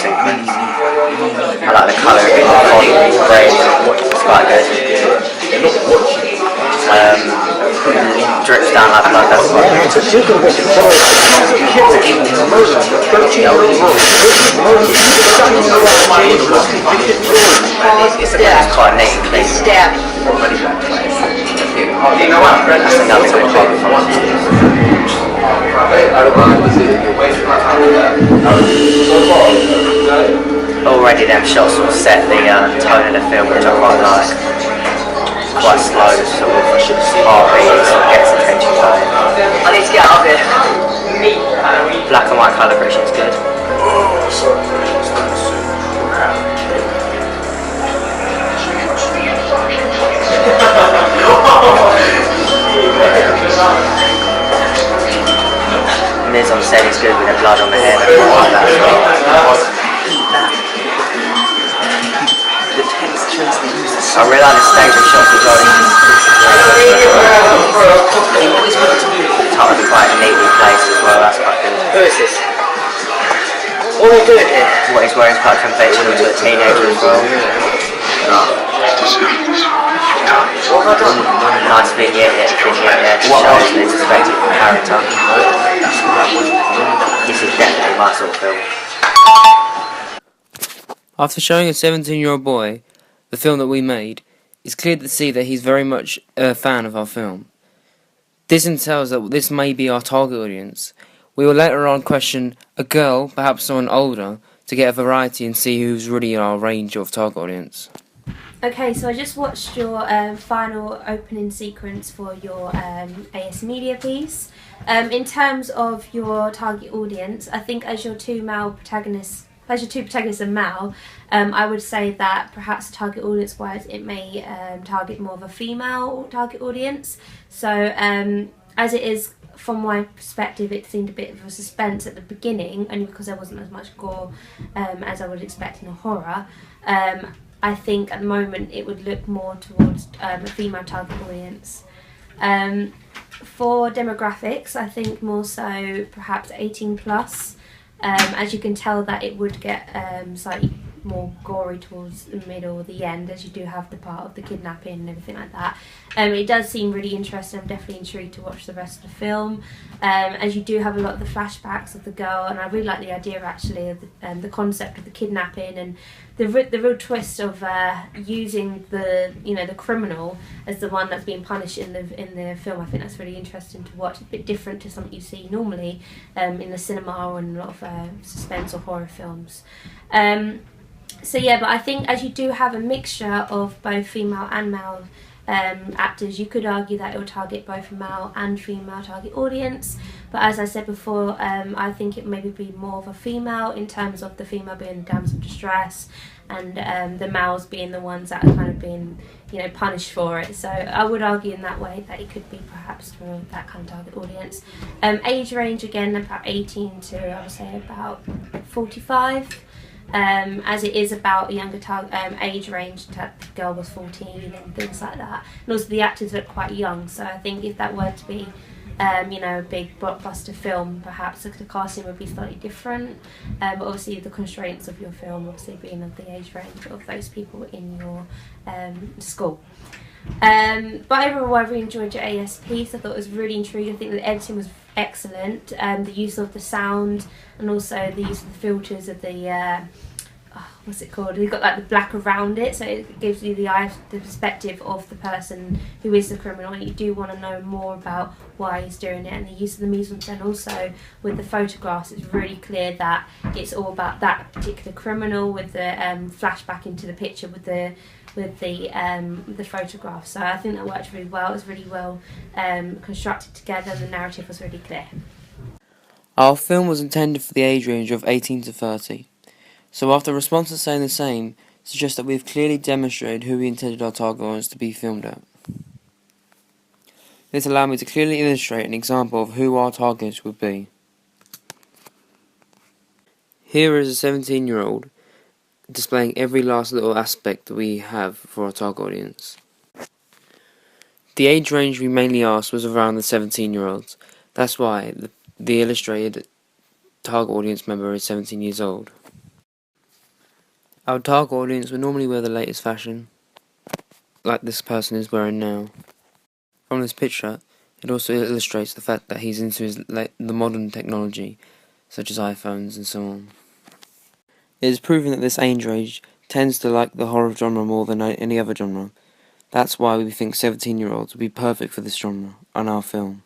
sequence. I like the colour of it, the font, red, it's quite good. Drips down like blood, that's quite good. It's quite neat and clean. That's another good horror film. Already them shots will set the tone of the film, which I quite like. Quite slow, sort of heartbeat, sort of gets attention going. I need to get out of here. Black and white colour correction is good. Mise en scène is good with the blood on the hair and like that as well. The textures they use. I really like the stable shots as well. Totally quite neatly placed as well, that's quite good. Who is this? What are they doing here? What he's wearing is quite conventional to a teenager as well. Nice vignette there to show the perspective of the character. This is definitely my sort of film. After showing a 17-year-old boy the film that we made, it's clear to see that he's very much a fan of our film. This entails that this may be our target audience. We will later on question a girl, perhaps someone older, to get a variety and see who's really in our range of target audience. Okay, so I just watched your final opening sequence for your AS Media piece. In terms of your target audience, I think as your two protagonists are male, I would say that perhaps target audience-wise it may target more of a female target audience. So as it is, from my perspective, it seemed a bit of a suspense at the beginning, only because there wasn't as much gore as I would expect in a horror. I think at the moment it would look more towards a female target audience. For demographics, I think more so perhaps 18 plus. As you can tell that it would get slightly more gory towards the middle or the end, as you do have the part of the kidnapping and everything like that. It does seem really interesting. I'm definitely intrigued to watch the rest of the film, as you do have a lot of the flashbacks of the girl, and I really like the idea actually of the concept of the kidnapping and the real twist of using the criminal as the one that's being punished in the film. I think that's really interesting to watch. It's a bit different to something you see normally in the cinema and a lot of suspense or horror films. So yeah, but I think as you do have a mixture of both female and male actors, you could argue that it will target both a male and female target audience. But as I said before, I think it maybe be more of a female, in terms of the female being the damsel of distress and the males being the ones that are kind of being punished for it. So I would argue in that way that it could be perhaps for that kind of target audience. Age range again about 18 to I would say about 45. As it is about a younger age range, that the girl was 14 and things like that. And also the actors look quite young, so I think if that were to be a big blockbuster film, perhaps the casting would be slightly different. But obviously the constraints of your film obviously being of the age range of those people in your school. But overall I really enjoyed your AS piece. I thought it was really intriguing. I think the editing was excellent. The use of the sound and also the use of the filters of the what's it called? You've got like the black around it, so it gives you the perspective of the person who is the criminal, and you do want to know more about why he's doing it. And the use of the mise en scène also with the photographs, it's really clear that it's all about that particular criminal, with the flashback into the picture with the photograph. So I think that worked really well. It was really well constructed together, and the narrative was really clear. Our film was intended for the age range of 18 to 30. So after responses saying the same, suggests that we have clearly demonstrated who we intended our target audience to be filmed at. This allowed me to clearly illustrate an example of who our targets would be. Here is a 17-year-old displaying every last little aspect that we have for our target audience. The age range we mainly asked was around the 17-year-olds. That's why the illustrated target audience member is 17 years old. Our target audience would normally wear the latest fashion, like this person is wearing now. From this picture, it also illustrates the fact that he's into the modern technology, such as iPhones and so on. It is proven that this age range tends to like the horror genre more than any other genre. That's why we think 17-year-olds would be perfect for this genre on our film.